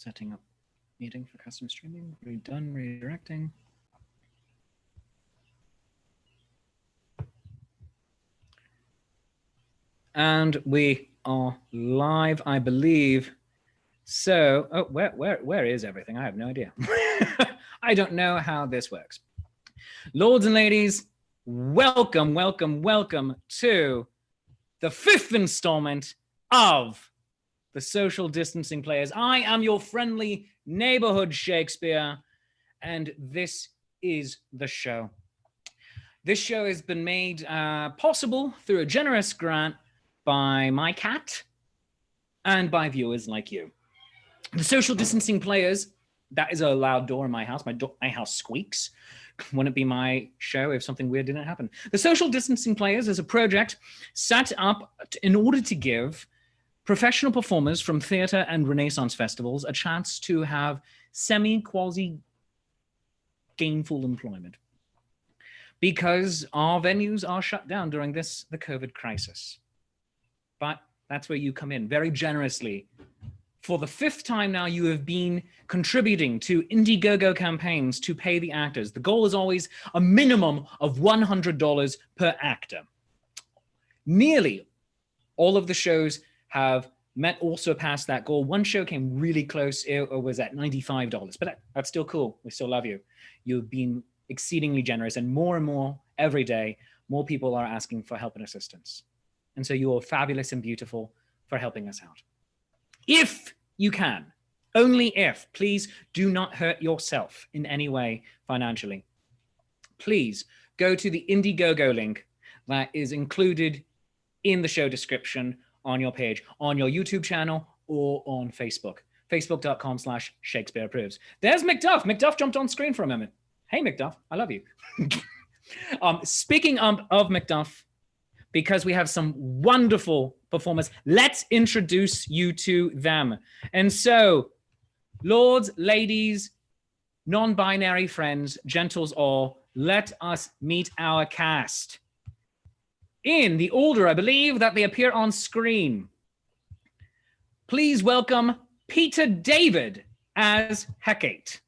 Setting up meeting for custom streaming. Redone, redirecting. And we are live, I believe. So, oh, where is everything? I have no idea. I don't know how this works. Lords and ladies, welcome, welcome, welcome to the 5th installment of the Social Distancing Players. I am your friendly neighborhood Shakespeare, and this is the show. This show has been made possible through a generous grant by my cat and by viewers like you. The Social Distancing Players, that is a loud door in my house. My house squeaks. Wouldn't it be my show if something weird didn't happen? The Social Distancing Players is a project set up in order to give professional performers from theatre and Renaissance festivals a chance to have semi-quasi-gainful employment, because our venues are shut down during the COVID crisis. But that's where you come in very generously. For the 5th time now, you have been contributing to Indiegogo campaigns to pay the actors. The goal is always a minimum of $100 per actor. Nearly all of the shows have met or surpassed that goal. One show came really close. It was at $95, but that's still cool. We still love you. You've been exceedingly generous, and more every day, more people are asking for help and assistance. And so you are fabulous and beautiful for helping us out. If you can, only if, please do not hurt yourself in any way financially. Please go to the Indiegogo link that is included in the show description on your page, on your YouTube channel, or on Facebook. Facebook.com/Shakespeare Approves. There's Macduff. Macduff jumped on screen for a moment. Hey, Macduff, I love you. Speaking of Macduff, because we have some wonderful performers, let's introduce you to them. And so, lords, ladies, non-binary friends, gentles all, let us meet our cast in the order, I believe, that they appear on screen. Please welcome Peter David as Hecate,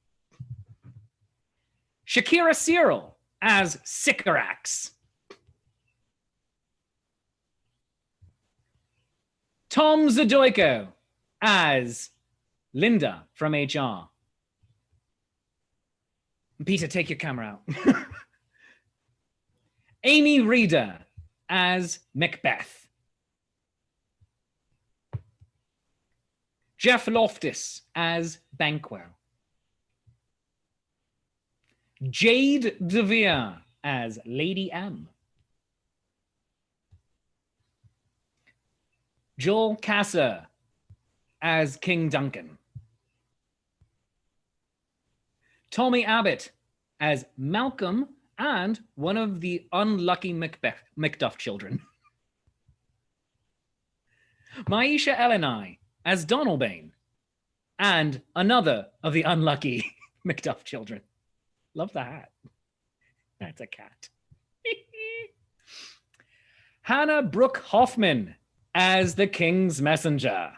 Shakira Searle as Syrorax, Tom Zadoyko as Linda from HR. Peter, take your camera out. Amy Reeder as Macbeth. Jeff Loftus as Banquo. Jade DeVere as Lady M. Joel Casser as King Duncan. Thommy Abbott as Malcolm and one of the unlucky Macduff children. Maisha Elonai as Donalbain and another of the unlucky Macduff children. Love the hat. That's a cat. Hannah Brooke Hoffman as the King's Messenger.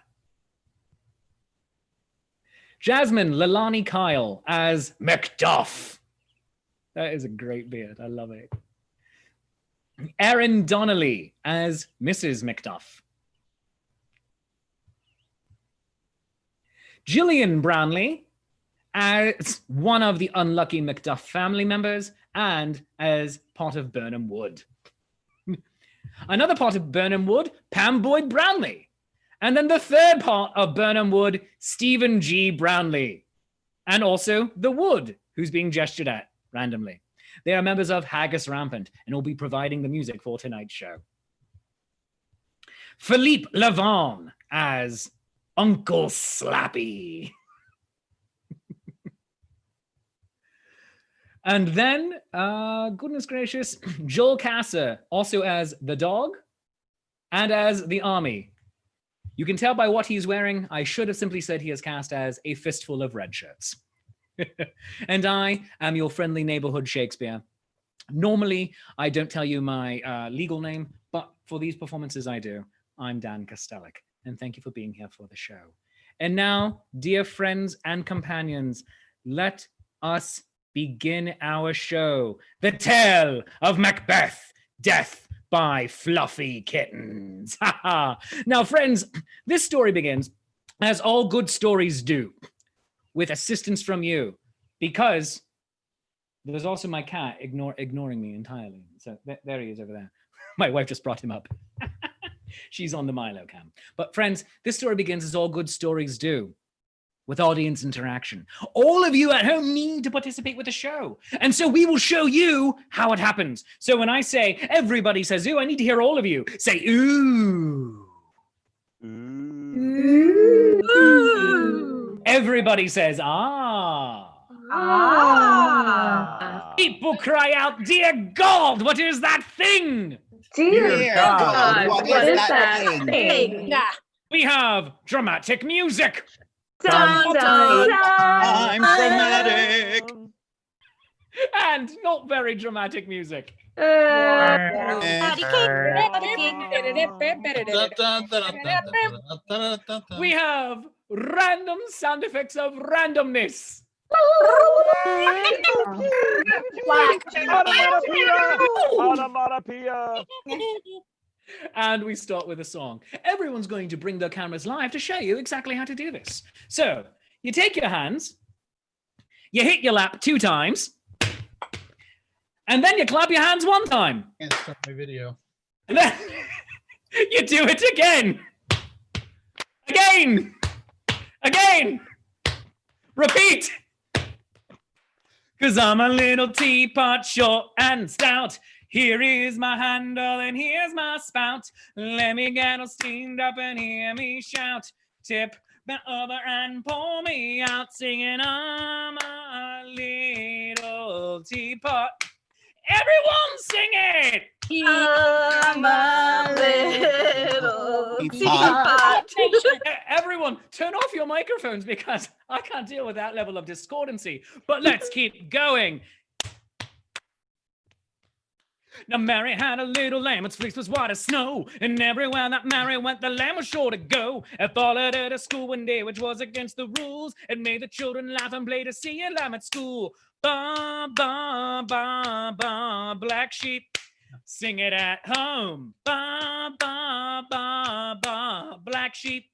Jasmine Leilani Kyle as Macduff. That is a great beard. I love it. Erin Donnelly as Mrs. Macduff. Gillian Brownlee as one of the unlucky Macduff family members and as part of Byrnam Wood. Another part of Byrnam Wood, Pam Boyd Brownlee. And then the third part of Byrnam Wood, Stephen G. Brownlee. And also the Wood, who's being gestured at randomly. They are members of Haggis Rampant and will be providing the music for tonight's show. Philippe Levan as Uncle Slappy. And then, goodness gracious, Joel Casser, also as the dog and as the army. You can tell by what he's wearing. I should have simply said he is cast as a fistful of red shirts. And I am your friendly neighborhood Shakespeare. Normally, I don't tell you my legal name, but for these performances I do. I'm Dan Kostelik, and thank you for being here for the show. And now, dear friends and companions, let us begin our show. The Tale of Macbeth, Death by Fluffy Kittens. Now, friends, this story begins, as all good stories do, with assistance from you, because there's also my cat ignoring me entirely. So there he is over there. My wife just brought him up. She's on the Milo cam. But friends, this story begins as all good stories do, with audience interaction. All of you at home need to participate with the show. And so we will show you how it happens. So when I say, everybody says, ooh, I need to hear all of you say, ooh. Ooh. Everybody says, ah. Ah. People cry out, dear God, what is that thing? Dear God, what is that thing? We have dramatic music. Dun, dun, dun. I'm dramatic. And not very dramatic music. We have random sound effects of randomness. And we start with a song. Everyone's going to bring their cameras live to show you exactly how to do this. So you take your hands, you hit your lap 2 times, and then you clap your hands 1 time. Can't start my video. And then you do it again. Again. Repeat. 'Cause I'm a little teapot, short and stout. Here is my handle and here's my spout. Let me get all steamed up and hear me shout. Tip me over and pour me out, singing I'm a little teapot. Everyone sing it! I'm a little teapot. Everyone, turn off your microphones because I can't deal with that level of discordancy. But let's keep going. Now Mary had a little lamb, its fleece was white as snow, and everywhere that Mary went, the lamb was sure to go. It followed her to school one day, which was against the rules. It made the children laugh and play to see a lamb at school. Ba, ba, ba, ba, black sheep, sing it at home. Ba, ba, ba, ba, black sheep.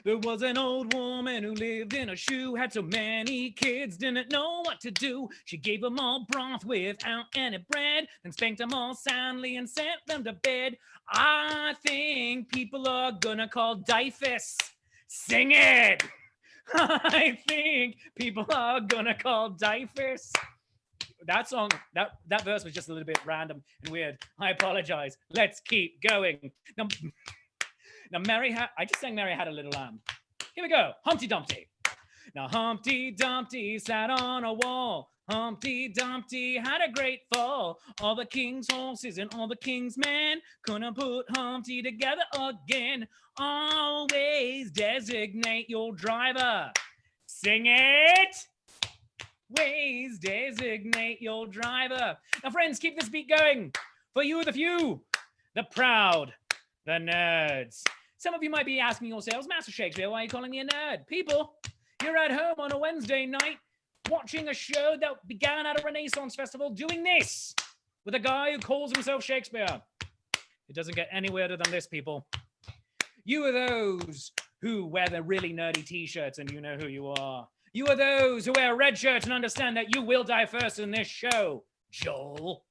There was an old woman who lived in a shoe, had so many kids, didn't know what to do. She gave them all broth without any bread, then spanked them all soundly and sent them to bed. I think people are gonna call Dyfus. Sing it! I think people are gonna call Dyfus. That song, that verse was just a little bit random and weird. I apologize. Let's keep going. Now Mary had, I just sang Mary Had a Little Lamb. Here we go, Humpty Dumpty. Now Humpty Dumpty sat on a wall. Humpty Dumpty had a great fall. All the king's horses and all the king's men couldn't put Humpty together again. Always designate your driver. Sing it! Always designate your driver. Now friends, keep this beat going. For you the few, the proud, the nerds. Some of you might be asking yourselves, Master Shakespeare, why are you calling me a nerd? People, you're at home on a Wednesday night watching a show that began at a Renaissance festival doing this with a guy who calls himself Shakespeare. It doesn't get any weirder than this, people. You are those who wear the really nerdy t-shirts and you know who you are. You are those who wear red shirts and understand that you will die first in this show, Joel.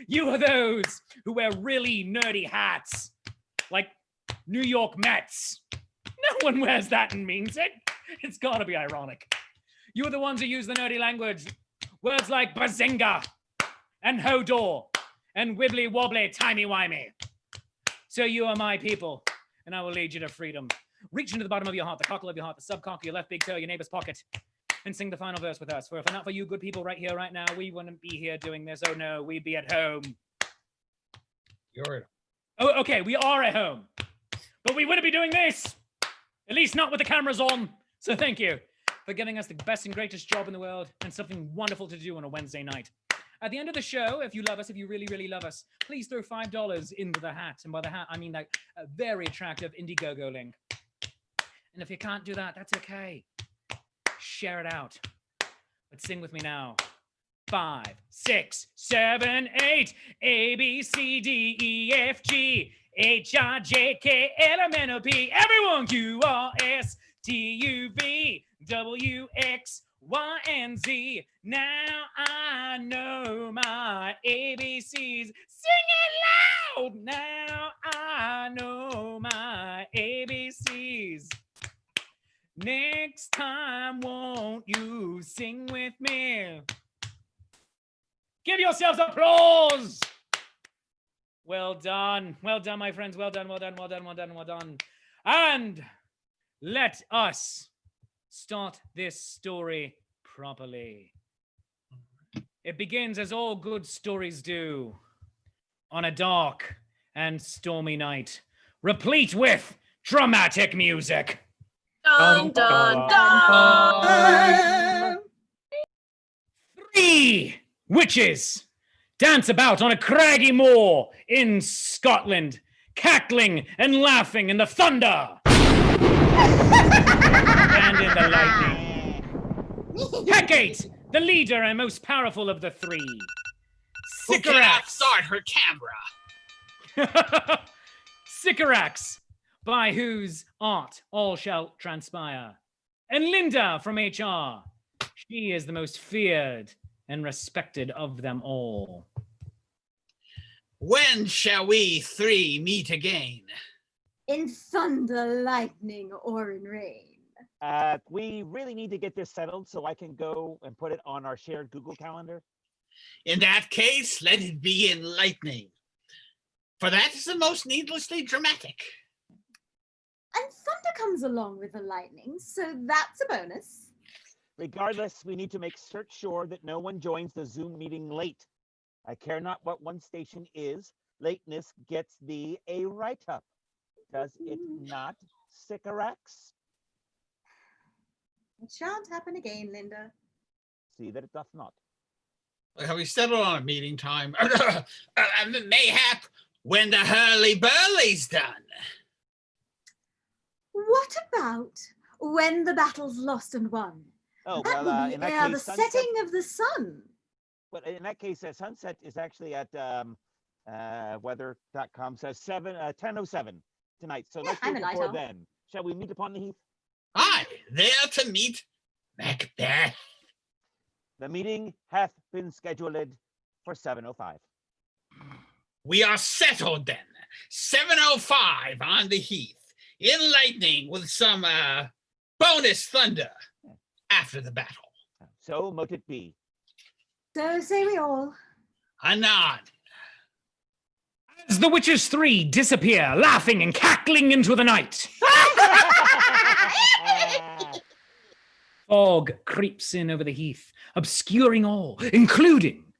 You are those who wear really nerdy hats, like New York Mets. No one wears that and means it. It's gotta be ironic. You are the ones who use the nerdy language. Words like bazinga and hodor and wibbly wobbly timey wimey. So you are my people, and I will lead you to freedom. Reach into the bottom of your heart, the cockle of your heart, the subcock of your left big toe, your neighbor's pocket, and sing the final verse with us. For if not for you good people right here, right now, we wouldn't be here doing this. Oh no, we'd be at home. You're at home. Oh, okay, we are at home. But we wouldn't be doing this. At least not with the cameras on. So thank you for giving us the best and greatest job in the world and something wonderful to do on a Wednesday night. At the end of the show, if you love us, if you really, really love us, please throw $5 into the hat. And by the hat, I mean like a very attractive Indiegogo link. And if you can't do that, that's okay. Share it out. But sing with me now. 5, 6, 7, 8. A, B, C, D, E, F, G, H, I, J, K, L, M, N, O, P. Everyone, Q, R, S, T, U, V, W, X, Y, and Z. Now I know my ABCs. Sing it loud! Now I know my ABCs. Next time, won't you sing with me? Give yourselves applause! Well done. Well done, my friends. Well done, well done, well done, well done, well done. And let us start this story properly. It begins as all good stories do, on a dark and stormy night, replete with dramatic music. Dun, dun, dun. 3 witches dance about on a craggy moor in Scotland, cackling and laughing in the thunder and in the lightning. Hecate, the leader and most powerful of the 3. Who cannot start her camera? Syrorax, by whose art all shall transpire. And Linda from HR. She is the most feared and respected of them all. When shall we 3 meet again? In thunder, lightning, or in rain. We really need to get this settled so I can go and put it on our shared Google Calendar. In that case, let it be in lightning, for that is the most needlessly dramatic. And thunder comes along with the lightning, so that's a bonus. Regardless, we need to make sure that no one joins the Zoom meeting late. I care not what one station is, lateness gets thee a write-up. Does it not, Syrorax? It shan't happen again, Linda. See that it doth not. Have we settled on a meeting time? Mayhap when the hurly-burly's done. What about when the battle's lost and won? Oh, That well, would be in that ere case, the sunset, setting of the sun. but in that case, sunset is actually at weather.com says 10:07 tonight. So Yeah, let's do I'm it a night before owl. then. Shall we meet upon the heath? Aye, there to meet Macbeth. The meeting hath been scheduled for 7:05. We are settled then. 7:05 on the heath, in lightning with some bonus thunder after the battle. So mote it be. So say we all. Anon. As the witches 3 disappear, laughing and cackling into the night. Fog creeps in over the heath, obscuring all, including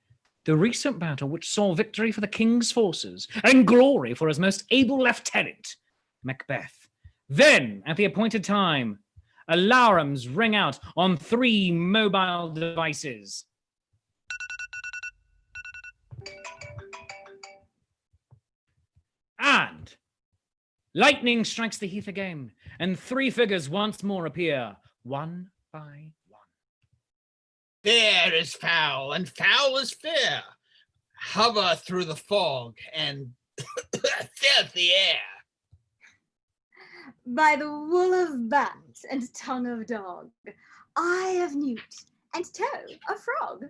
the recent battle which saw victory for the king's forces and glory for his most able lieutenant, Macbeth. Then, at the appointed time, alarms ring out on 3 mobile devices. And lightning strikes the heath again, and 3 figures once more appear, one by one. Fair is foul, and foul is fair. Hover through the fog and filthy air. By the wool of bat and tongue of dog, eye of newt and toe of frog.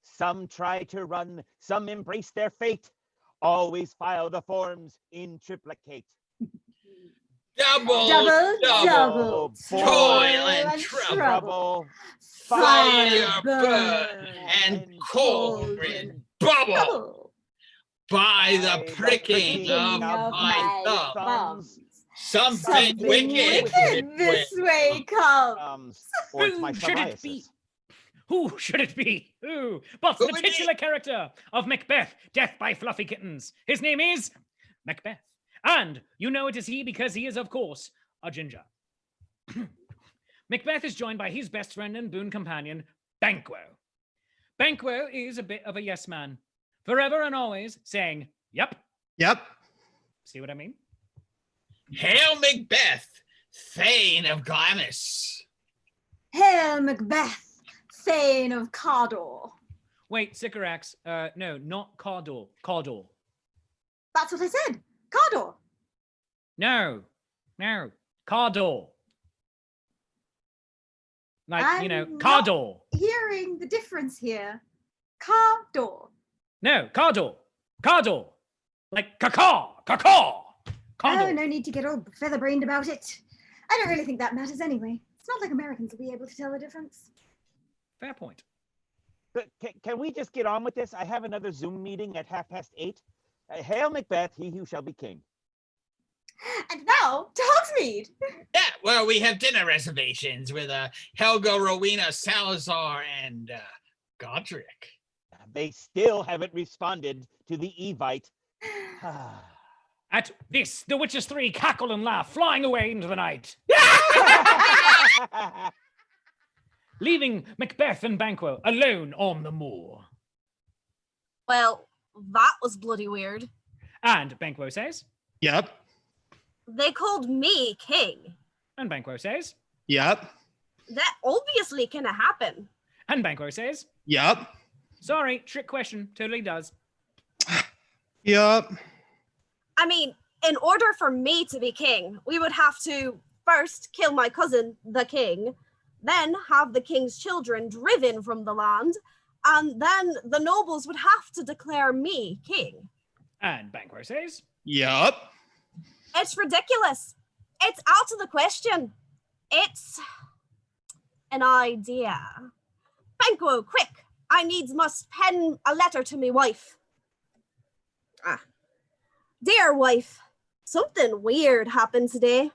Some try to run, some embrace their fate. Always file the forms in triplicate. Double, Double, toil and trouble. Fire burn and cauldron bubble. By the pricking of my thumbs. Something wicked this way comes. Or it's my Who should it psoriasis. be? Who should it be? Who? But the titular character of Macbeth, Death by Fluffy Kittens. His name is Macbeth. And you know it is he because he is, of course, a ginger. Macbeth is joined by his best friend and boon companion, Banquo. Banquo is a bit of a yes man, forever and always saying, yep. Yep. See what I mean? Hail Macbeth, Thane of Glamis. Hail Macbeth, Thane of Cawdor. Wait, Syrorax. No, not Cawdor. Cawdor. That's what I said. Cawdor. No. Cawdor. Like, I'm not- Cawdor. Hearing the difference here. Cawdor. No, Cawdor. Cawdor. Like cacaw. Cacaw. Oh, Cawdor. no need to get all feather-brained about it. I don't really think that matters anyway. It's not like Americans will be able to tell the difference. Fair point. But can we just get on with this? I have another Zoom meeting at 8:30. Hail Macbeth, he who shall be king. And now to Hogsmeade. Yeah, well, we have dinner reservations with Helga, Rowena, Salazar, and Godric. They still haven't responded to the Evite. At this, the witches three cackle and laugh, flying away into the night, leaving Macbeth and Banquo alone on the moor. Well, that was bloody weird. And Banquo says, Yep. They called me king. and Banquo says, Yep. That obviously can happen. and Banquo says, Yep. sorry, trick question, totally does. Yep. I mean, in order for me to be king, we would have to first kill my cousin, the king, then have the king's children driven from the land, and then the nobles would have to declare me king. And Banquo says, Yep. It's ridiculous. It's out of the question. It's an idea. Banquo, quick! I must pen a letter to me wife. Dear wife, something weird happened today.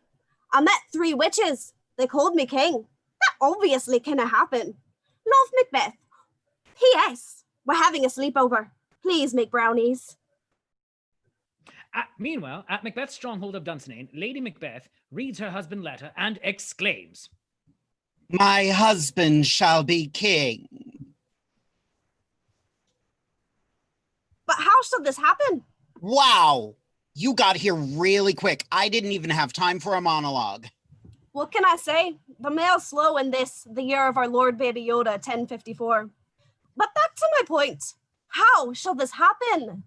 I met 3 witches. They called me king. That obviously can happen. Love, Macbeth. P.S. We're having a sleepover. Please make brownies. Meanwhile, at Macbeth's stronghold of Dunsinane, Lady Macbeth reads her husband's letter and exclaims, My husband shall be king. But how should this happen? Wow, you got here really quick. I didn't even have time for a monologue. What can I say? The mail's slow in this, the year of our Lord Baby Yoda, 1054. But back to my point. How shall this happen?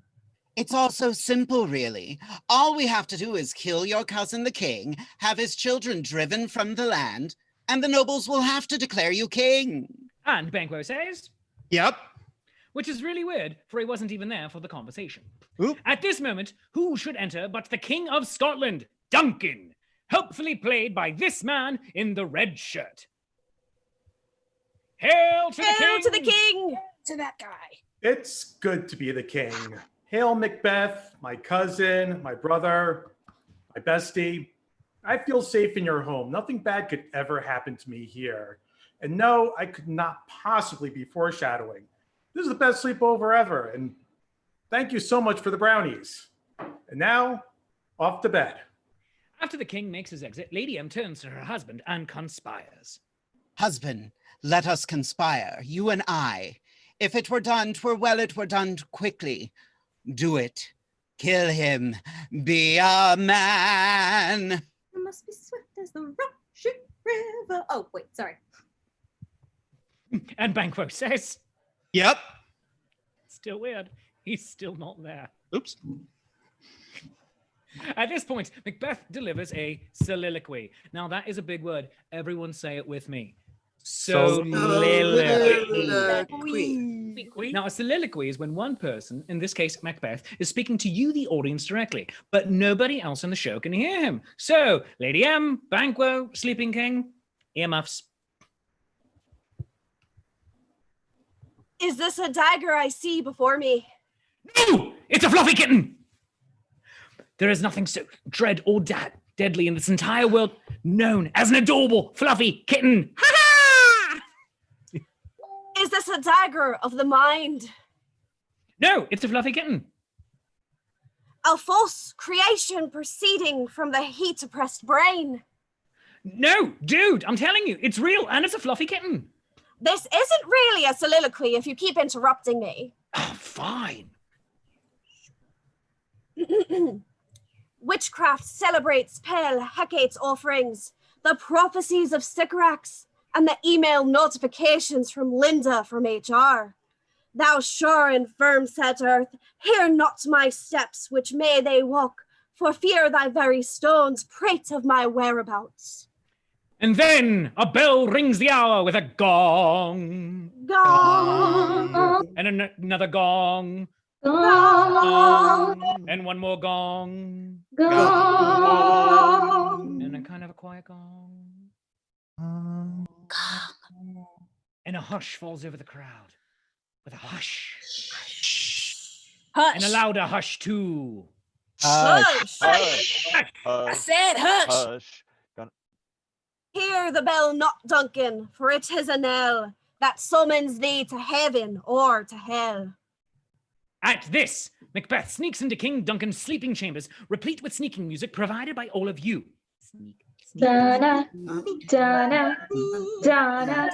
It's all so simple, really. All we have to do is kill your cousin the king, have his children driven from the land, and the nobles will have to declare you king. and Banquo says, Yep. which is really weird, for he wasn't even there for the conversation. Oop. At this moment, who should enter but the King of Scotland, Duncan, helpfully played by this man in the red shirt. Hail to the king! Hail to the king! To that guy. It's good to be the king. Hail Macbeth, my cousin, my brother, my bestie. I feel safe in your home. Nothing bad could ever happen to me here. And no, I could not possibly be foreshadowing. This is the best sleepover ever, and thank you so much for the brownies. And now, off to bed. After the king makes his exit, Lady M turns to her husband and conspires. Husband, let us conspire, you and I. If it were done, 'twere well it were done quickly. Do it. Kill him. Be a man. You must be swift as the rushing river. Oh, wait, sorry. And Banquo says, Yep. still weird, he's still not there. Oops. At this point, Macbeth delivers a soliloquy. Now that is a big word. Everyone say it with me. Soliloquy. Now, a soliloquy is when one person, in this case Macbeth, is speaking to you, the audience, directly, but nobody else in the show can hear him. So, Lady M, Banquo, Sleeping King, earmuffs. Is this a dagger I see before me? No! It's a fluffy kitten! There is nothing so dread or deadly in this entire world known as an adorable fluffy kitten. Ha-ha! Is this a dagger of the mind? No, it's a fluffy kitten. A false creation proceeding from the heat-oppressed brain? No, dude, I'm telling you, it's real and it's a fluffy kitten. This isn't really a soliloquy if you keep interrupting me. Oh, fine. Witchcraft celebrates pale Hecate's offerings. the prophecies of Syrorax, and the email notifications from Linda from HR. Thou sure and firm set earth, hear not my steps, which may they walk, for fear thy very stones prate of my whereabouts. And then a bell rings the hour with a gong. Gong, And another gong. gong, And one more gong. gong. And a kind of a quiet gong. And a hush falls over the crowd. With a hush. Hush. And a louder hush too. Hush. I said hush. Hear the bell not, Duncan, for it is a knell that summons thee to heaven or to hell. At this, Macbeth sneaks into King Duncan's sleeping chambers, replete with sneaking music provided by all of you. Sneak. Da-na, da-na, da-na,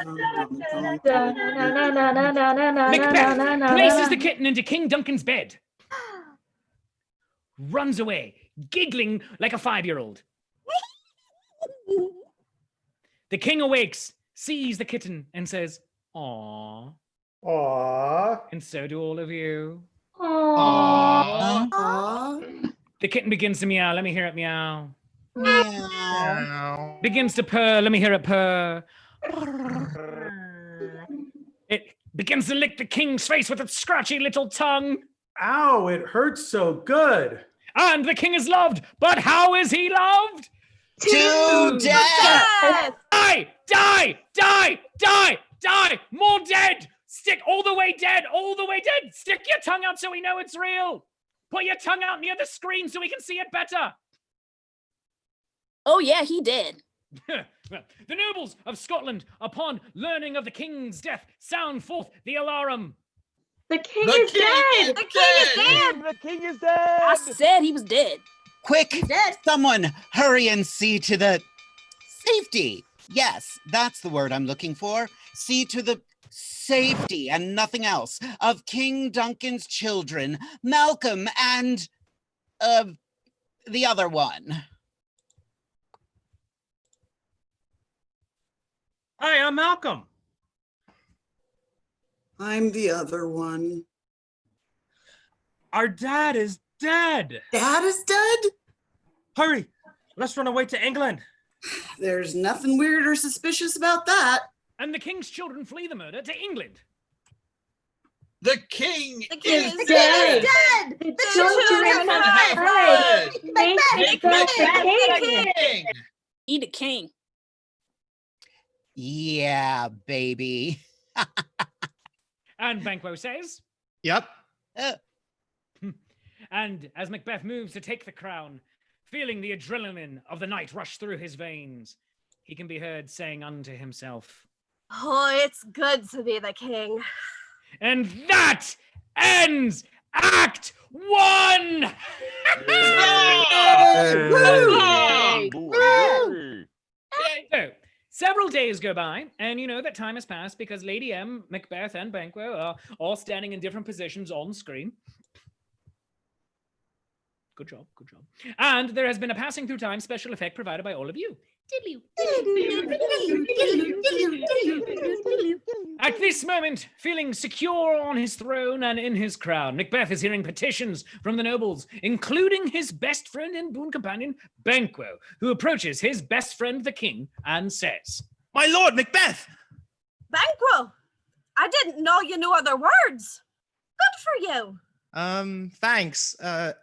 da-na-na-na-na-na-na-na-na-na-na-na. Macbeth places the kitten into King Duncan's bed. Runs away, giggling like a 5-year-old. The king awakes, sees the kitten, and says, "Aww." Aww. And so do all of you. Aww. The kitten begins to meow. Let me hear it meow. Meow. Begins to purr. Let me hear it purr. It begins to lick the king's face with its scratchy little tongue. Ow, it hurts so good. And the king is loved. But how is he loved? To death. Die! Die! Die! Die! Die! More dead! Stick all the way dead! All the way dead! Stick your tongue out so we know it's real! Put your tongue out near the screen so we can see it better! Oh yeah, he did. The nobles of Scotland, upon learning of the king's death, sound forth the alarum. The king is dead. The king is dead. The king is dead. I said he was dead. Quick, Dead. someone hurry and see to the safety. Yes, that's the word I'm looking for. See to the safety and nothing else of King Duncan's children, Malcolm and the other one. Hi, I'm Malcolm. I'm the other one. Our dad is dead. Dad is dead? Hurry, let's run away to England. There's nothing weird or suspicious about that. And the king's children flee the murder to England. The king The king is dead. dead. The The children children have have died. died. Thank God the king. He the king. Yeah, baby. And Banquo says, Yep. and as Macbeth moves to take the crown, feeling the adrenaline of the night rush through his veins, he can be heard saying unto himself, Oh, it's good to be the king. and that ends Act 1! So, several days go by, and you know that time has passed because Lady M, Macbeth, and Banquo are all standing in different positions on screen. Good job, good job. And there has been a passing through time special effect provided by all of you. At this moment, feeling secure on his throne and in his crown, Macbeth is hearing petitions from the nobles, including his best friend and boon companion, Banquo, who approaches his best friend, the king, and says, My lord, Macbeth! Banquo, I didn't know you knew other words. Good for you. Thanks.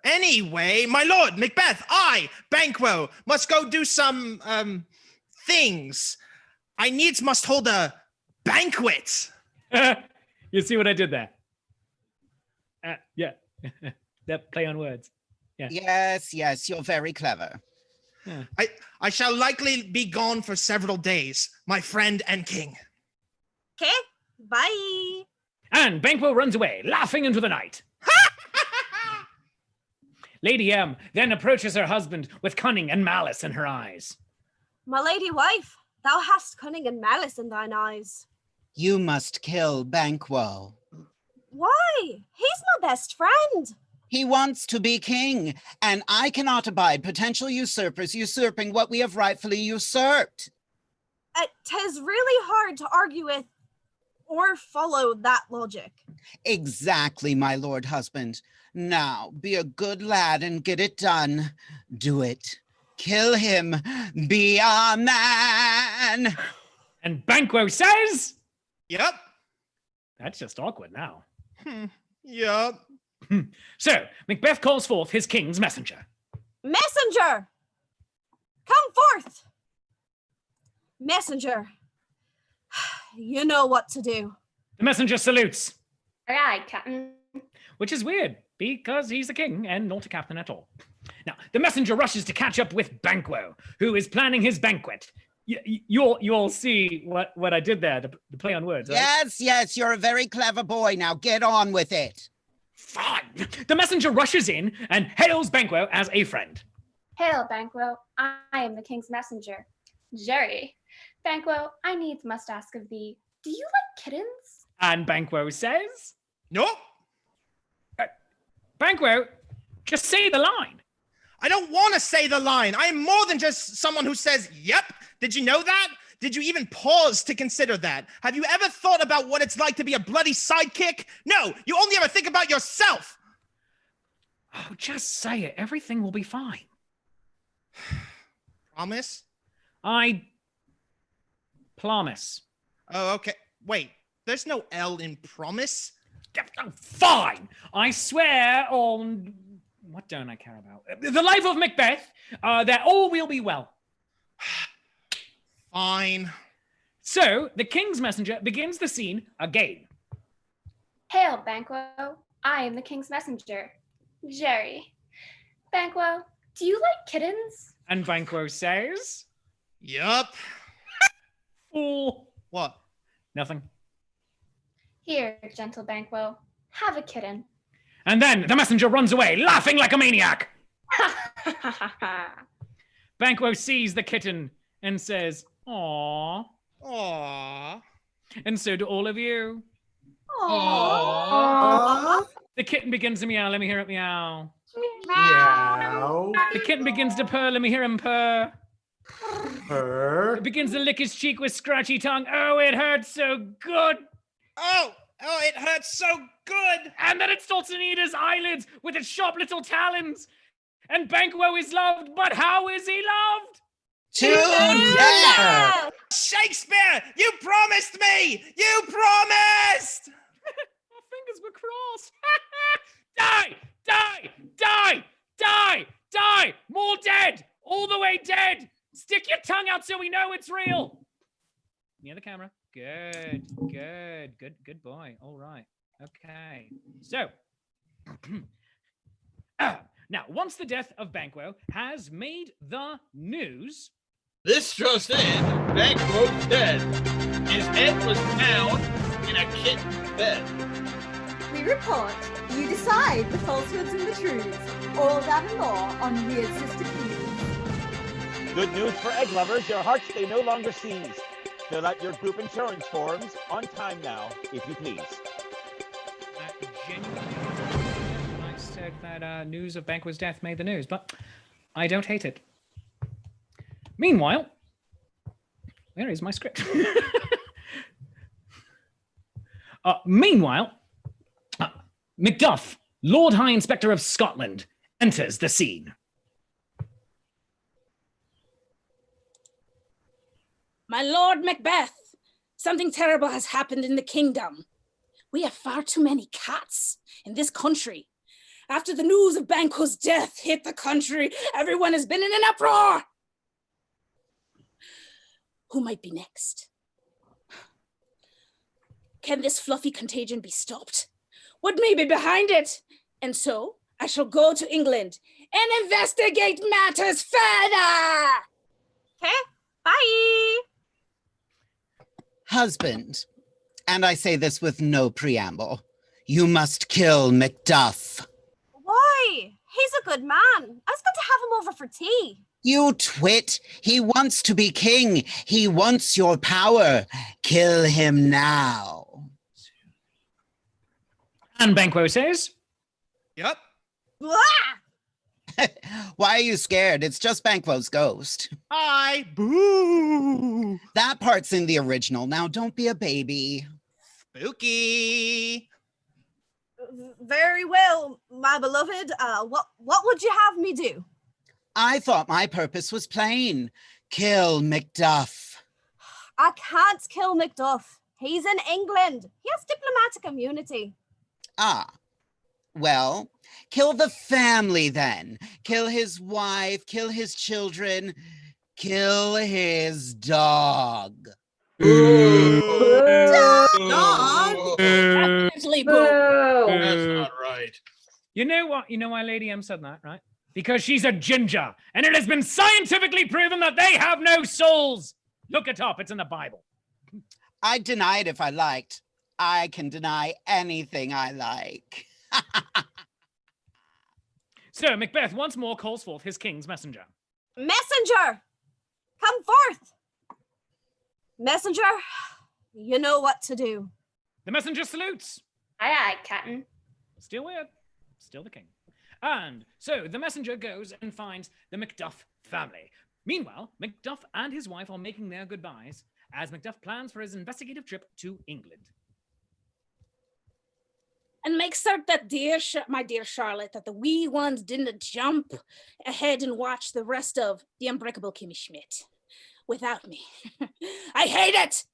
Anyway, my lord, Macbeth, I, Banquo, must go do some, things. I needs must hold a banquet. You see what I did there? Yeah. That play on words. Yeah. Yes, you're very clever. Yeah. I shall likely be gone for several days, my friend and king. Okay, bye. And Banquo runs away, laughing into the night. Lady M then approaches her husband with cunning and malice in her eyes. My lady wife, thou hast cunning and malice in thine eyes. You must kill Banquo. Why? He's my best friend. He wants to be king, and I cannot abide potential usurpers usurping what we have rightfully usurped. 'Tis really hard to argue with or follow that logic. Exactly, my lord husband. Now, be a good lad and get it done. Do it. Kill him. Be a man. And Banquo says, Yep. that's just awkward now. Yep. So, Macbeth calls forth his king's messenger. Messenger! Come forth! Messenger. You know what to do. The messenger salutes, Aye, aye, Captain. which is weird because he's the king and not a captain at all. Now, the messenger rushes to catch up with Banquo, who is planning his banquet. You all see what I did there, the play on words, right? Yes, you're a very clever boy. Now get on with it. Fine. The messenger rushes in and hails Banquo as a friend. Hail, Banquo. I am the king's messenger. Jerry. Banquo, I needs must ask of thee, do you like kittens? And Banquo says, Nope. Banquo, just say the line. I don't want to say the line. I am more than just someone who says, yep. Did you know that? Did you even pause to consider that? Have you ever thought about what it's like to be a bloody sidekick? No, you only ever think about yourself. Oh, just say it. Everything will be fine. Promise? I promise. Oh, okay. Wait, there's no L in promise? Oh, fine. I swear on... What don't I care about? The life of Macbeth, that all will be well. Fine. So, the king's messenger begins the scene again. Hail, Banquo. I am the king's messenger. Jerry. Banquo, do you like kittens? And Banquo says... Yup. Fool. What? Nothing. Here, gentle Banquo, have a kitten. And then the messenger runs away, laughing like a maniac. Banquo sees the kitten and says, "Aww." Aww. And so do all of you. Aww. The kitten begins to meow. Let me hear it meow. Meow. The kitten begins to purr. Let me hear him purr. Purr. It begins to lick his cheek with scratchy tongue. Oh, it hurts so good. Oh, it hurts so good. And then it starts to eat his eyelids with its sharp little talons. And Banquo is loved, but how is he loved? To death! Shakespeare, you promised me! You promised! Our fingers were crossed. Die! Die! Die! Die! Die! More dead! All the way dead! Stick your tongue out so we know it's real! Near the camera. Good boy. All right. Okay. So, now, once the death of Banquo has made the news... This just in, Banquo's dead. His head was found in a kitten's bed. We report, you decide the falsehoods and the truths. All that and more on Weird Sister News. Good news for egg lovers, your hearts they no longer seize. Fill out your group insurance forms on time now, if you please. Genuinely, when I said that news of Banquo's death made the news, but I don't hate it. Meanwhile, where is my script? Meanwhile, Macduff, Lord High Inspector of Scotland, enters the scene. My Lord Macbeth, something terrible has happened in the kingdom. We have far too many cats in this country. After the news of Banquo's death hit the country, everyone has been in an uproar. Who might be next? Can this fluffy contagion be stopped? What may be behind it? And so I shall go to England and investigate matters further. Okay, bye. Husband, and I say this with no preamble, you must kill Macduff. Why? He's a good man. I was going to have him over for tea. You twit. He wants to be king. He wants your power. Kill him now. And Banquo says, Yep. Blah! Why are you scared? It's just Banquo's ghost. Hi. Boo. That part's in the original. Now don't be a baby. Spooky. Very well, my beloved. What would you have me do? I thought my purpose was plain. Kill Macduff. I can't kill Macduff. He's in England. He has diplomatic immunity. Ah, well, kill the family then. Kill his wife, kill his children, kill his dog. Dog? Definitely boo. That's not right. You know what? You know why Lady M said that, right? Because she's a ginger, and it has been scientifically proven that they have no souls. Look it up. It's in the Bible. I'd deny it if I liked. I can deny anything I like. So Macbeth once more calls forth his king's messenger. Messenger, come forth. Messenger, you know what to do. The messenger salutes. Aye, aye, Captain. Still weird. Still the king. And so the messenger goes and finds the Macduff family. Meanwhile, Macduff and his wife are making their goodbyes as Macduff plans for his investigative trip to England. And make certain that my dear Charlotte, that the wee ones didn't jump ahead and watch the rest of The Unbreakable Kimmy Schmidt without me. I hate it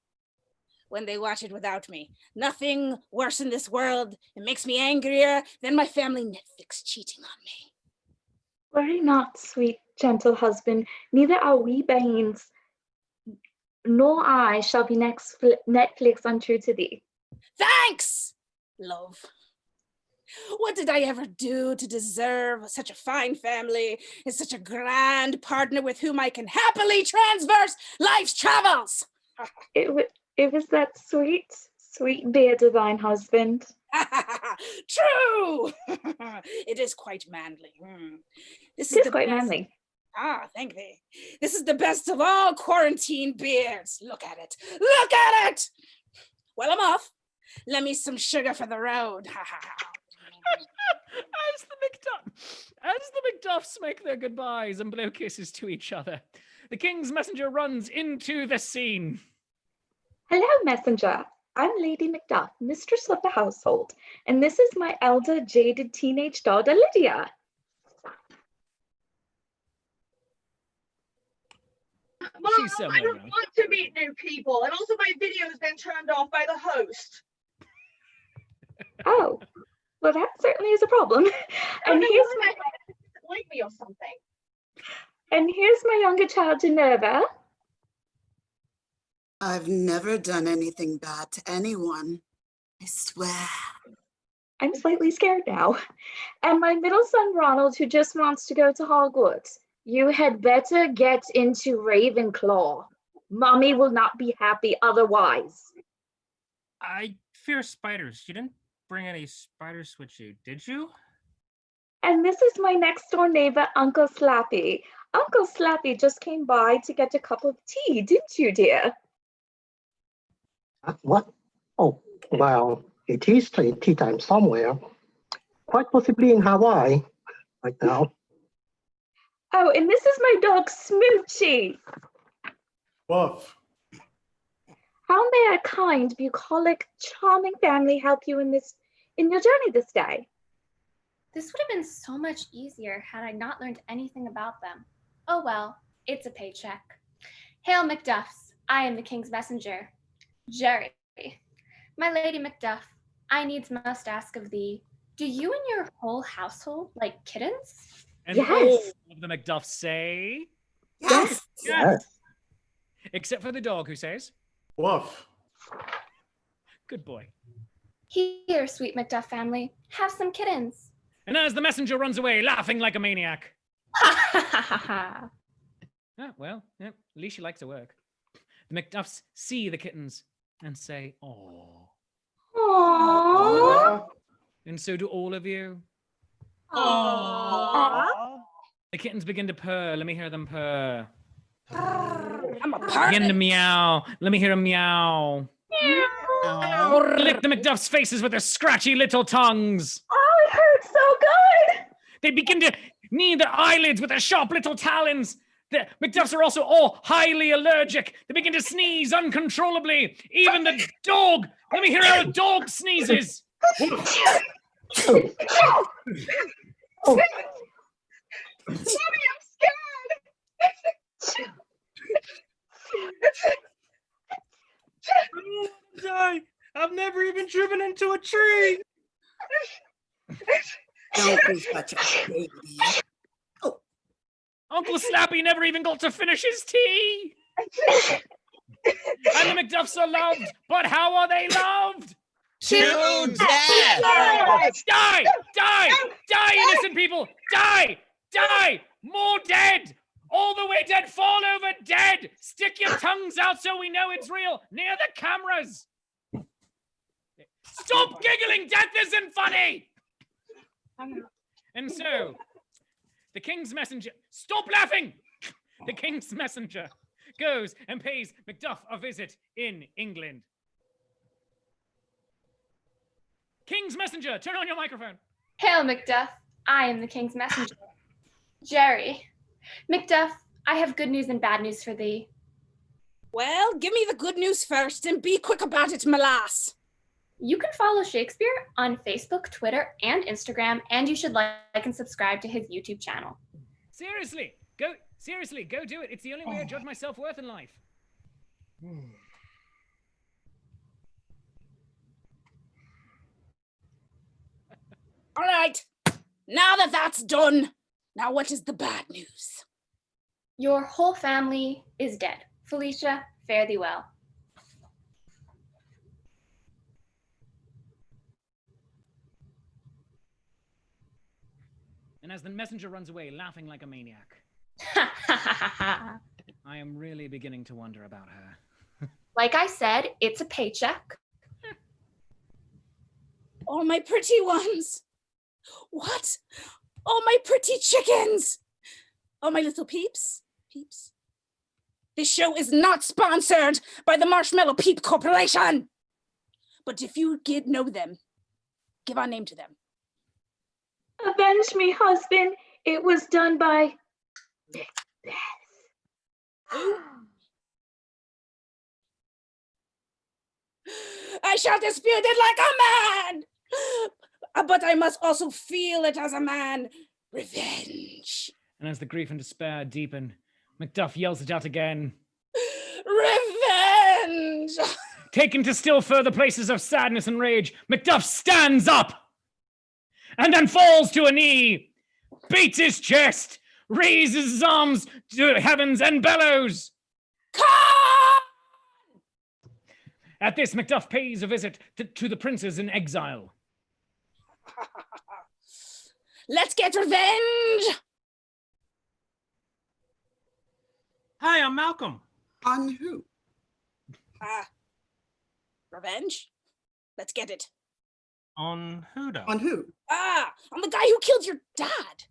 when they watch it without me. Nothing worse in this world. It makes me angrier than my family Netflix cheating on me. Worry not, sweet, gentle husband. Neither our wee banes nor I shall be Netflix untrue to thee. Thanks, love. What did I ever do to deserve such a fine family and such a grand partner with whom I can happily transverse life's travels? It was that sweet, sweet beard of thine husband. True! It is quite manly. This is quite manly. Ah, thank thee. This is the best of all quarantine beards. Look at it. Look at it! Well, I'm off. Lend me some sugar for the road. As the Macduffs make their goodbyes and blow kisses to each other, the king's messenger runs into the scene. Hello, messenger. I'm Lady Macduff, mistress of the household, and this is my elder jaded teenage daughter, Lydia. Mom, I don't want to meet new people, and also my video has been turned off by the host. Oh, well, that certainly is a problem. And here's my like me or something. And here's my younger child, Minerva. I've never done anything bad to anyone. I swear. I'm slightly scared now. And my middle son, Ronald, who just wants to go to Hogwarts. You had better get into Ravenclaw. Mommy will not be happy otherwise. I fear spiders. You didn't bring any spiders with you, did you? And this is my next door neighbor, Uncle Slappy. Uncle Slappy just came by to get a cup of tea, didn't you, dear? What? Oh, well, it is tea time somewhere. Quite possibly in Hawaii right now. Oh, and this is my dog, Smoochie. Woof. How may a kind, bucolic, charming family help you in your journey this day? This would have been so much easier had I not learned anything about them. Oh well, it's a paycheck. Hail Macduffs, I am the king's messenger. Jerry, my lady Macduff, I needs must ask of thee, do you and your whole household like kittens? And all of the Macduffs say... Yes. Yes. Except for the dog, who says... Woof. Good boy. Here, sweet Macduff family, have some kittens. And as the messenger runs away, laughing like a maniac. Well, yeah, at least she likes to work. The Macduffs see the kittens and say, "Aww." Aww. And so do all of you. Aww. The kittens begin to purr. Let me hear them purr. I'm a purr. Begin to meow. Let me hear them meow. Lick the Macduffs' faces with their scratchy little tongues. Oh, it hurts so good. They begin to knead their eyelids with their sharp little talons. The Macduffs are also all highly allergic. They begin to sneeze uncontrollably. Even the dog. Let me hear how the dog sneezes. Mommy, I'm scared. Die. I've never even driven into a tree. Don't be such a baby. Uncle Slappy never even got to finish his tea. And the Macduffs are loved, but how are they loved? To death! Die! Die! Die, innocent people! Die! Die! More dead! All the way dead! Fall over dead! Stick your tongues out so we know it's real! Near the cameras! Stop giggling! Death isn't funny! And so, the king's messenger... Stop laughing! The king's messenger goes and pays Macduff a visit in England. King's messenger, turn on your microphone. Hail, Macduff. I am the king's messenger. Jerry. Macduff, I have good news and bad news for thee. Well, give me the good news first and be quick about it, my lass. You can follow Shakespeare on Facebook, Twitter, and Instagram, and you should like and subscribe to his YouTube channel. Seriously, go do it. It's the only way I judge my self-worth in life. All right, now that that's done, now what is the bad news? Your whole family is dead. Felicia, fare thee well. And as the messenger runs away, laughing like a maniac, I am really beginning to wonder about her. Like I said, it's a paycheck. All my pretty ones. What? All my pretty chickens. All my little peeps. Peeps. This show is not sponsored by the Marshmallow Peep Corporation. But if you know them, give our name to them. Avenge me, husband. It was done by Macbeth. I shall dispute it like a man, but I must also feel it as a man. Revenge. And as the grief and despair deepen, Macduff yells it out again. Revenge! Taken to still further places of sadness and rage, Macduff stands up and then falls to a knee, beats his chest, raises his arms to heavens and bellows. Come! At this, Macduff pays a visit to the princes in exile. Let's get revenge! Hi, I'm Malcolm. On who? Revenge? Let's get it. On who, though? On who? On the guy who killed your dad.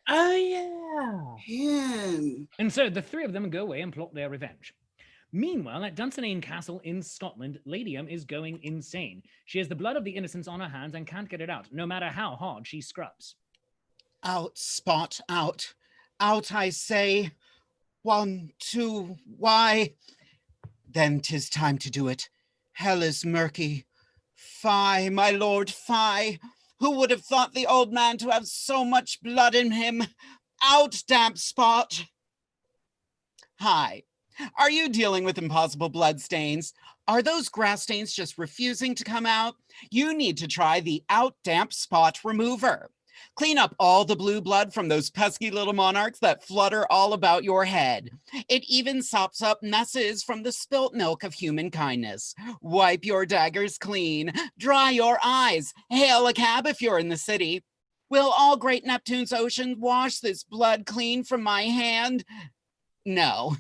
Oh, yeah. Him. And so the three of them go away and plot their revenge. Meanwhile, at Dunsinane Castle in Scotland, Lady is going insane. She has the blood of the innocents on her hands and can't get it out, no matter how hard she scrubs. Out, Spot, out. Out, I say. 1, 2, why? Then 'tis time to do it. Hell is murky. Fie, my lord, fie. Who would have thought the old man to have so much blood in him? Out, damp Spot. Hi. Are you dealing with impossible blood stains? Are those grass stains just refusing to come out? You need to try the Out Damp Spot Remover. Clean up all the blue blood from those pesky little monarchs that flutter all about your head. It even sops up messes from the spilt milk of human kindness. Wipe your daggers clean. Dry your eyes. Hail a cab if you're in the city. Will all great Neptune's ocean wash this blood clean from my hand? No.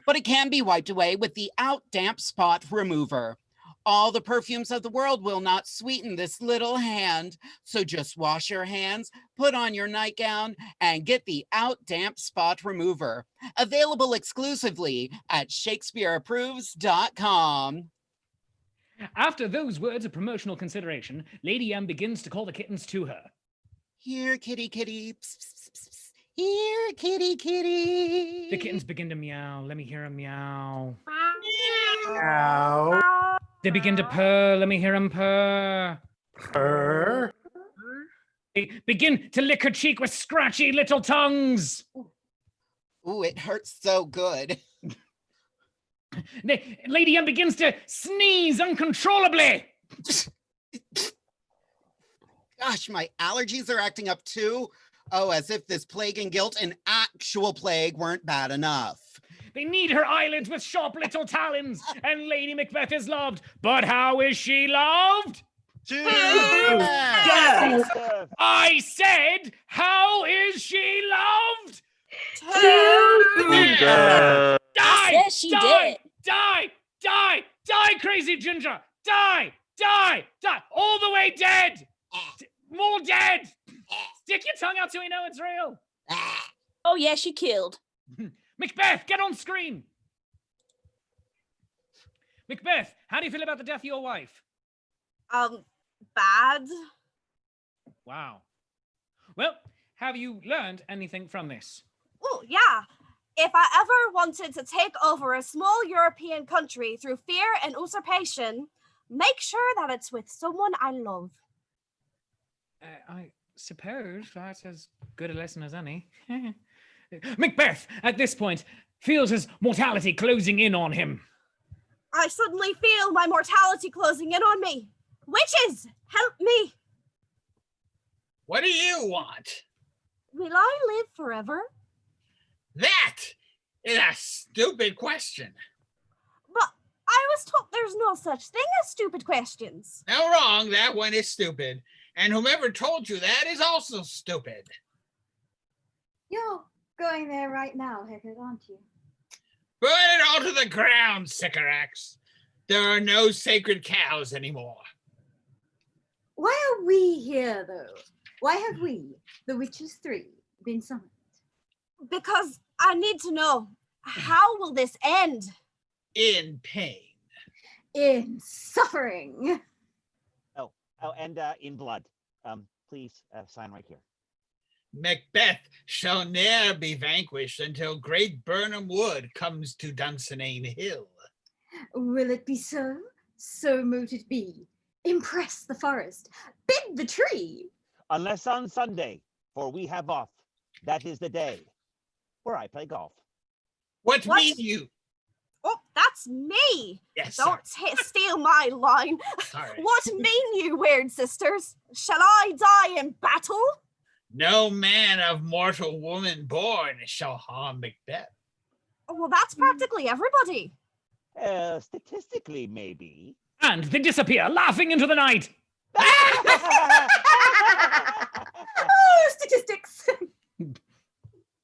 But it can be wiped away with the Out Damp Spot Remover. All the perfumes of the world will not sweeten this little hand. So just wash your hands, put on your nightgown, and get the Out Damp Spot Remover. Available exclusively at ShakespeareApproves.com. After those words of promotional consideration, Lady M begins to call the kittens to her. Here, kitty, kitty. Psst, psst, psst, psst. Here, kitty, kitty. The kittens begin to meow. Let me hear them meow. Meow. They begin to purr. Let me hear them purr. Purr. They begin to lick her cheek with scratchy little tongues. Ooh, it hurts so good. Lady M begins to sneeze uncontrollably. Gosh, my allergies are acting up too. Oh, as if this plague and guilt and actual plague weren't bad enough. They knead her eyelids with sharp little talons, and Lady Macbeth is loved. But how is she loved? I said, how is she loved? Die! Yes, she die! did. Die! Die! Die, crazy ginger! Die! Die! Die! All the way dead! More dead! Stick your tongue out so we know it's real. Oh, yeah, she killed. Macbeth, get on screen. Macbeth, how do you feel about the death of your wife? Bad. Wow. Well, have you learned anything from this? Oh, yeah. If I ever wanted to take over a small European country through fear and usurpation, make sure that it's with someone I love. I suppose that's as good a lesson as any. Macbeth, at this point, feels his mortality closing in on him. I suddenly feel my mortality closing in on me. Witches, help me. What do you want? Will I live forever? That is a stupid question. But I was told there's no such thing as stupid questions. No, wrong. That one is stupid. And whomever told you that is also stupid. You're going there right now, Hecate, aren't you? Burn it all to the ground, Syrorax. There are no sacred cows anymore. Why are we here, though? Why have we, the Witches 3, been summoned? Because I need to know, how will this end? In pain. In suffering. Oh, and in blood. Please sign right here. Macbeth shall ne'er be vanquished until great Byrnam Wood comes to Dunsinane Hill. Will it be so? So mote it be. Impress the forest. Bid the tree. Unless on Sunday, for we have off. That is the day where I play golf. What mean you? Oh, that's me. Yes, Don't steal my line. Sorry. What mean you, weird sisters? Shall I die in battle? No man of mortal woman born shall harm Macbeth. Well, that's practically everybody. Statistically, maybe. And they disappear, laughing into the night. Oh, statistics.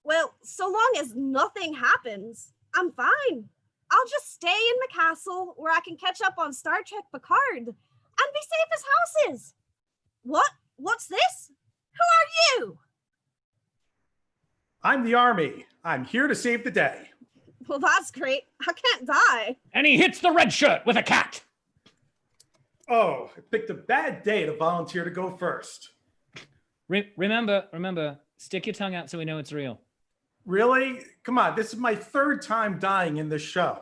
Well, so long as nothing happens, I'm fine. I'll just stay in the castle where I can catch up on Star Trek Picard and be safe as houses. What? What's this? Who are you? I'm the army. I'm here to save the day. Well, that's great. I can't die. And he hits the red shirt with a cat. Oh, I picked a bad day to volunteer to go first. Remember, stick your tongue out so we know it's real. Really? Come on, this is my third time dying in this show.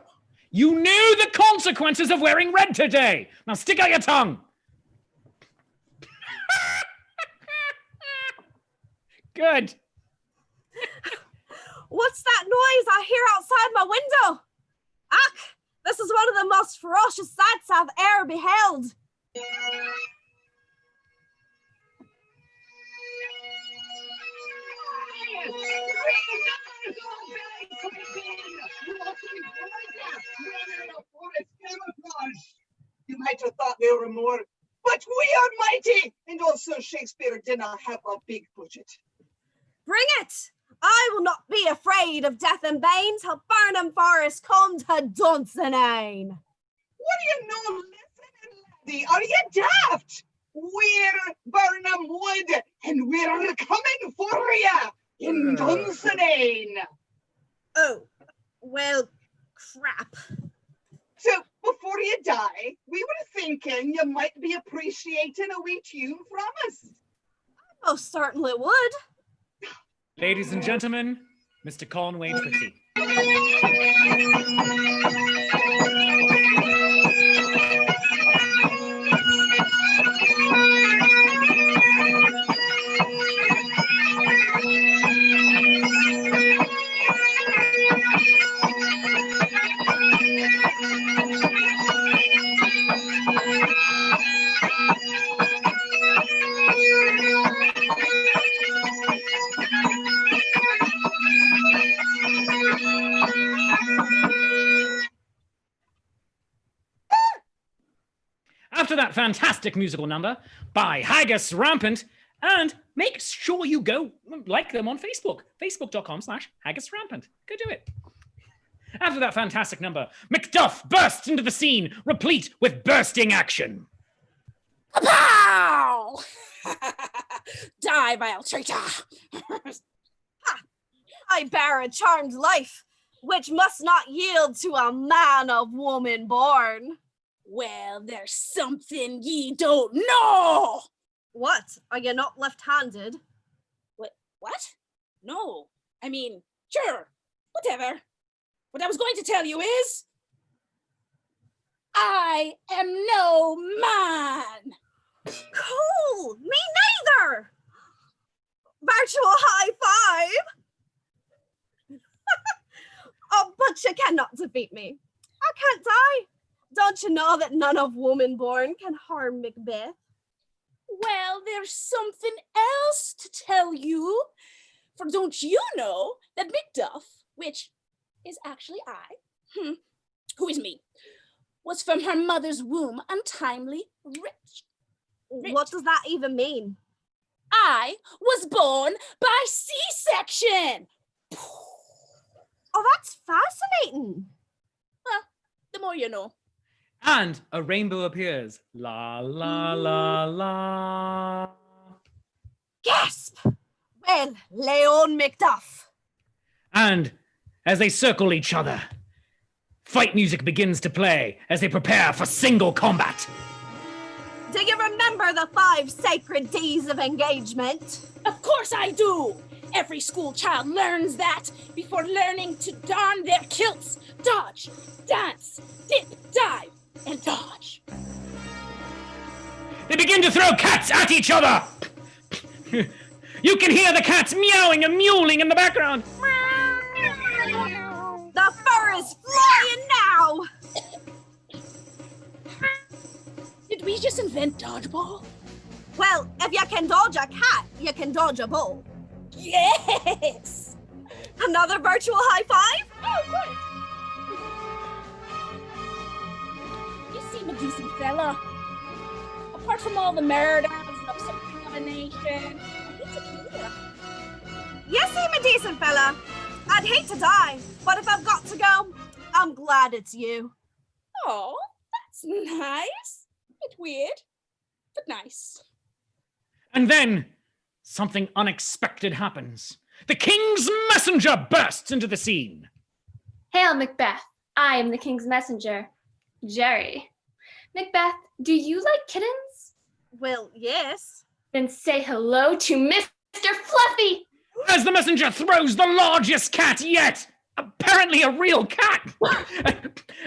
You knew the consequences of wearing red today. Now stick out your tongue. Good. What's that noise I hear outside my window? Ach, this is one of the most ferocious sights I've ever beheld. You might have thought they were more, but we are mighty, and also Shakespeare did not have a big budget. Bring it! I will not be afraid of death and bane till Byrnam Forest come to Dunsinane. What do you know, listen, laddie, are you daft? We're Byrnam Wood, and we're coming for you in Dunsinane. Oh, well, crap. So, before you die, we were thinking you might be appreciating a wee tune from us. Oh, certainly would. Ladies and gentlemen, Mr. Conway Twitty. After that fantastic musical number by Haggis Rampant, and make sure you go like them on Facebook, facebook.com/HaggisRampant. Go do it. After that fantastic number, Macduff bursts into the scene, replete with bursting action. Pow! Die, vile traitor! I bear a charmed life, which must not yield to a man of woman born. Well, there's something ye don't know! What? Are you not left-handed? What? No. I mean, sure, whatever. What I was going to tell you is, I am no man. Cool! Me neither! Virtual high five! Oh, but you cannot defeat me. I can't die. Don't you know that none of woman born can harm Macbeth? Well, there's something else to tell you. For don't you know that Macduff, which is actually I, who is me, was from her mother's womb untimely rich. What does that even mean? I was born by C-section. Oh, that's fascinating. Well, the more you know. And a rainbow appears. La, la, la, la. Gasp! Well, Leon Macduff. And as they circle each other, fight music begins to play as they prepare for single combat. Do you remember the 5 sacred days of engagement? Of course I do. Every school child learns that before learning to darn their kilts, dodge, dance, dip, dive, and dodge. They begin to throw cats at each other. You can hear the cats meowing and mewling in the background. The fur is flying now. Did we just invent dodgeball? Well, if you can dodge a cat, you can dodge a bull. Yes! Another virtual high five? Oh, good. You seem a decent fella. Apart from all the murders and upsetting of a nation, I hate to kill you. You seem a decent fella. I'd hate to die, but if I've got to go, I'm glad it's you. Oh, that's nice. Bit weird, but nice. And then something unexpected happens. The king's messenger bursts into the scene. Hail, Macbeth. I am the king's messenger, Jerry. Macbeth, do you like kittens? Well, yes. Then say hello to Mr. Fluffy. As the messenger throws the largest cat yet, apparently a real cat.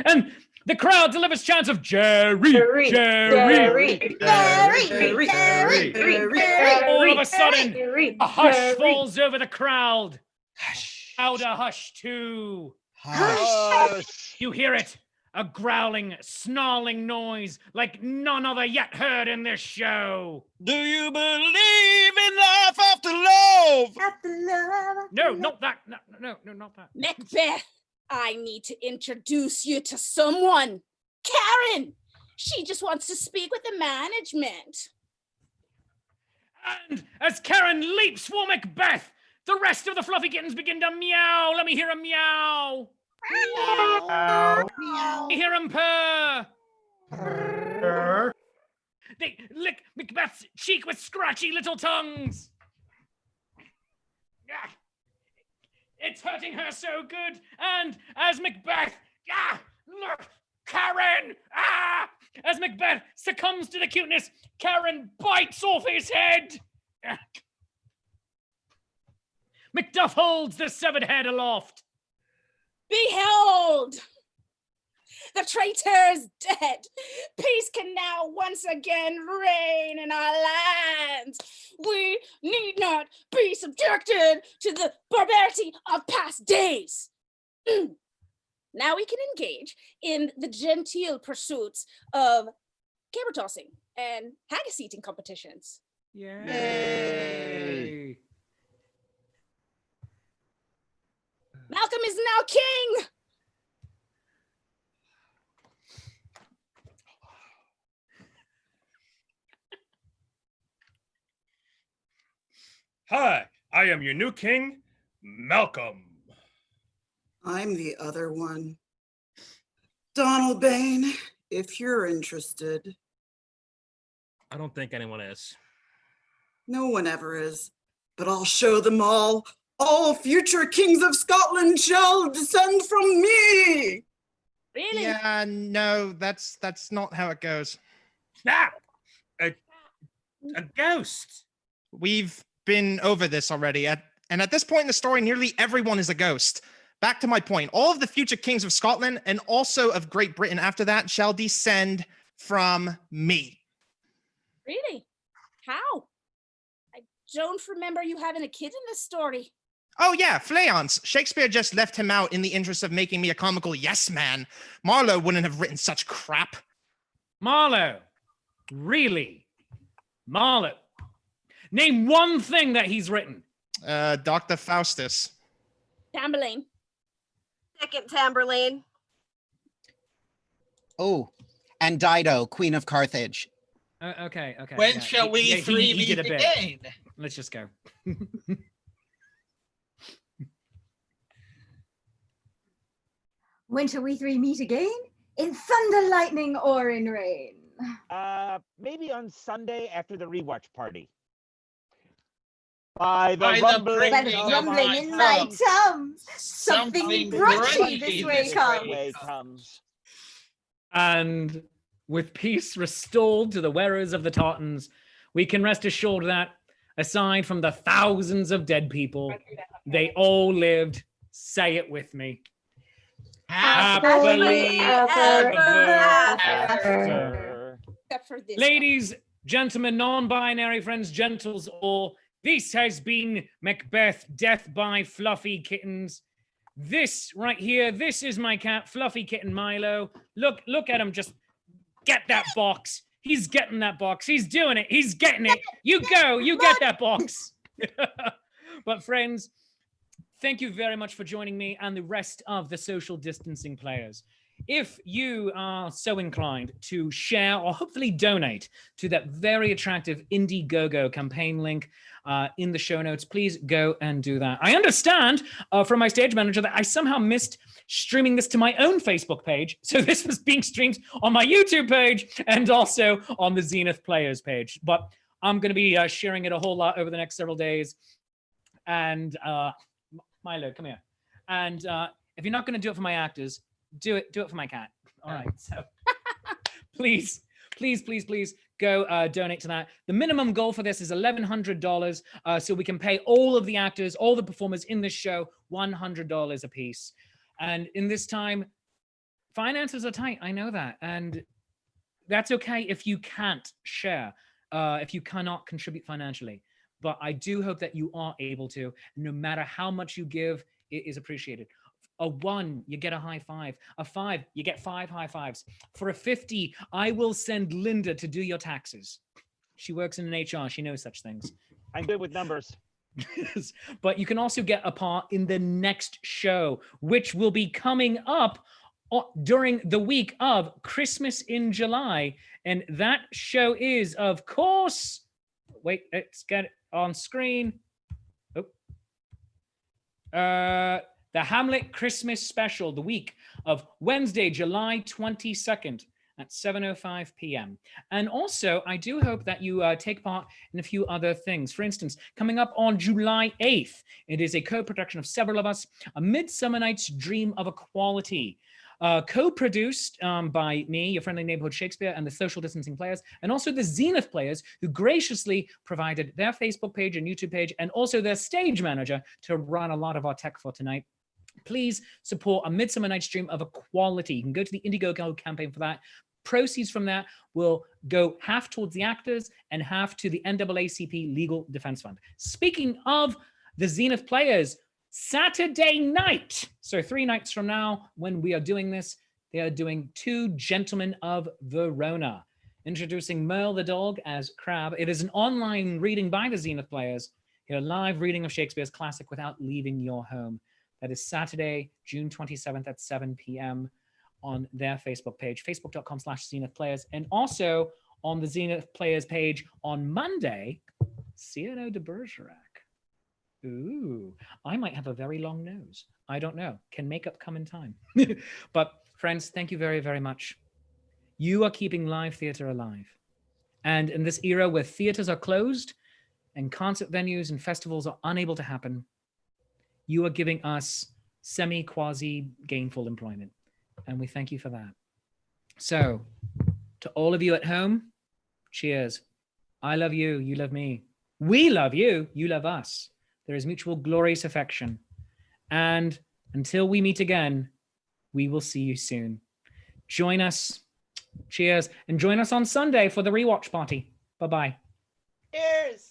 And the crowd delivers chants of Jerry, Jerry, Jerry, Jerry, Jerry, Jerry. All of a sudden, a hush falls over the crowd. Hush. Louder hush too. Hush. You hear it, a growling, snarling noise like none other yet heard in this show. Do you believe in life after love? After love. No, not that. No, not that. Macbeth, I need to introduce you to someone. Karen! She just wants to speak with the management. And as Karen leaps for Macbeth, the rest of the Fluffy Kittens begin to meow. Let me hear a meow. Meow. Let me hear them purr. Purr. They lick Macbeth's cheek with scratchy little tongues. It's hurting her so good. And as Macbeth, look, Karen, as Macbeth succumbs to the cuteness, Karen bites off his head. Macduff holds the severed head aloft. Behold! The traitor is dead. Peace can now once again reign in our lands. We need not be subjected to the barbarity of past days. Now we can engage in the genteel pursuits of caber tossing and haggis eating competitions. Yay! Malcolm is now king. Hi, I am your new king, Malcolm. I'm the other one. Donalbain, if you're interested. I don't think anyone is. No one ever is, but I'll show them all. All future kings of Scotland shall descend from me. Really? Yeah, no, that's not how it goes. Ah, a ghost. We've been over this already, and at this point in the story, nearly everyone is a ghost. Back to my point, all of the future kings of Scotland and also of Great Britain after that shall descend from me. Really? How? I don't remember you having a kid in this story. Oh yeah, Fleance. Shakespeare just left him out in the interest of making me a comical yes man. Marlowe wouldn't have written such crap. Marlowe? Really? Marlowe? Name one thing that he's written. Dr. Faustus. Tamburlaine. Second Tamburlaine. Oh, and Dido, Queen of Carthage. Okay. When shall we three he did meet a bit. again? Let's just go. When shall we three meet again? In thunder, lightning, or in rain? Maybe on Sunday after the rewatch party. By the By rumbling, the rumbling in my tums, something brunchy this way comes. And with peace restored to the wearers of the tartans, we can rest assured that, aside from the thousands of dead people, they all lived, say it with me, happily ever after. Except for this. Ladies, gentlemen, non-binary friends, gentles all, this has been Macbeth, Death by Fluffy Kittens. This right here, this is my cat, Fluffy Kitten Milo. Look at him, just get that box. He's getting that box. He's doing it. He's getting it. You go, you get that box. But friends, thank you very much for joining me and the rest of the social distancing players. If you are so inclined to share or hopefully donate to that very attractive Indiegogo campaign link in the show notes, please go and do that. I understand from my stage manager that I somehow missed streaming this to my own Facebook page. So this was being streamed on my YouTube page and also on the Zenith Players page. But I'm going to be sharing it a whole lot over the next several days. And Milo, come here. And if you're not going to do it for my actors, do it for my cat. All right. So please go donate to that. The minimum goal for this is $1,100. So we can pay all of the actors, all the performers in this show, $100 a piece. And in this time, finances are tight. I know that. And that's okay if you can't share, if you cannot contribute financially. But I do hope that you are able to. No matter how much you give, it is appreciated. A 1, you get a high five. A 5, you get 5 high fives. For a 50, I will send Linda to do your taxes. She works in an HR. She knows such things. I'm good with numbers. But you can also get a part in the next show, which will be coming up during the week of Christmas in July. And that show is, of course, wait, let's get it on screen. The Hamlet Christmas special, the week of Wednesday, July 22nd at 7:05 p.m. And also, I do hope that you take part in a few other things. For instance, coming up on July 8th, it is a co-production of several of us, A Midsummer Night's Dream of Equality. co-produced by me, your friendly neighborhood Shakespeare, and the Social Distancing Players, and also the Zenith Players, who graciously provided their Facebook page and YouTube page, and also their stage manager to run a lot of our tech for tonight. Please support a Midsummer Night's Dream of Equality. You can go to the Indiegogo campaign for that. Proceeds from that will go half towards the actors and half to the NAACP Legal Defense Fund. Speaking of the Zenith Players, Saturday night, so 3 nights from now when we are doing this, they are doing Two Gentlemen of Verona, introducing Merle the dog as Crab. It is an online reading by the Zenith Players, a live reading of Shakespeare's classic without leaving your home. That is Saturday, June 27th at 7 p.m. on their Facebook page, facebook.com/Zenith Players, and also on the Zenith Players page on Monday, Cyrano de Bergerac. Ooh, I might have a very long nose. I don't know. Can makeup come in time? But friends, thank you very, very much. You are keeping live theater alive. And in this era where theaters are closed and concert venues and festivals are unable to happen, you are giving us semi-quasi gainful employment. And we thank you for that. So to all of you at home, cheers. I love you. You love me. We love you. You love us. There is mutual glorious affection. And until we meet again, we will see you soon. Join us. Cheers. And join us on Sunday for the rewatch party. Bye-bye. Cheers.